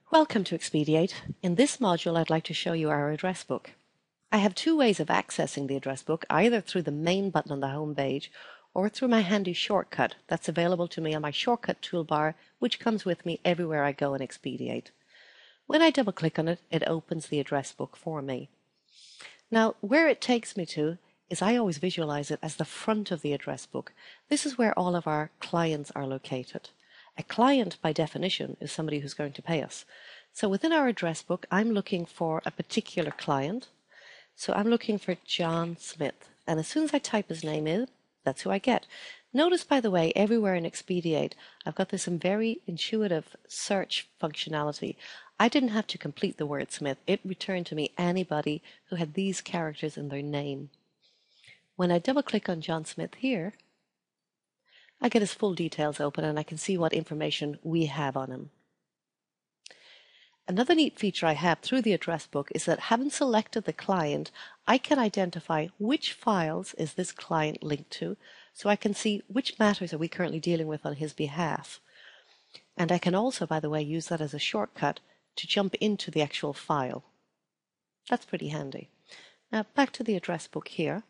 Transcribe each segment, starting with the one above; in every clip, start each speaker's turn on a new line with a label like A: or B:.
A: Welcome to eXpd8. In this module, I'd like to show you our address book. I have two ways of accessing the address book, either through the main button on the home page or through my handy shortcut that's available to me on my shortcut toolbar, which comes with me everywhere I go in eXpd8. When I double click on it, it opens the address book for me. Now, where it takes me to is I always visualize it as the front of the address book. This is where all of our clients are located. A client, by definition, is somebody who's going to pay us. So within our address book, I'm looking for a particular client. So I'm looking for John Smith. And as soon as I type his name in, that's who I get. Notice, by the way, everywhere in eXpd8, I've got this very intuitive search functionality. I didn't have to complete the word Smith. It returned to me anybody who had these characters in their name. When I double click on John Smith here, I get his full details open and I can see what information we have on him. Another neat feature I have through the address book is that having selected the client, I can identify which files is this client linked to, so I can see which matters are we currently dealing with on his behalf. And I can also, by the way, use that as a shortcut to jump into the actual file. That's pretty handy. Now back to the address book here.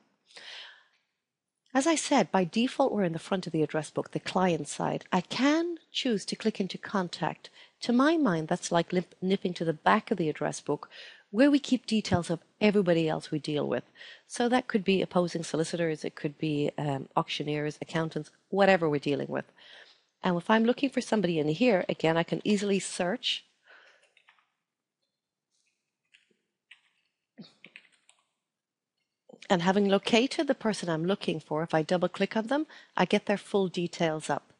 A: As I said, by default, we're in the front of the address book, the client side. I can choose to click into Contact. To my mind, that's like nipping to the back of the address book, where we keep details of everybody else we deal with. So that could be opposing solicitors, it could be auctioneers, accountants, whatever we're dealing with. And if I'm looking for somebody in here, again, I can easily search. And having located the person I'm looking for, if I double click on them, I get their full details up.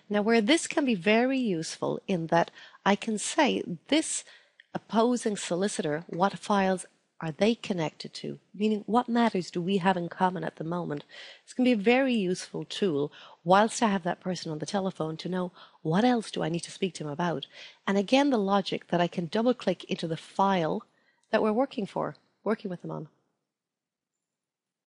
A: Now, where this can be very useful in that I can say this opposing solicitor, what files are they connected to? Meaning, what matters do we have in common at the moment? It's going to be a very useful tool whilst I have that person on the telephone to know what else do I need to speak to him about. And again, the logic that I can double click into the file that we're working with them on.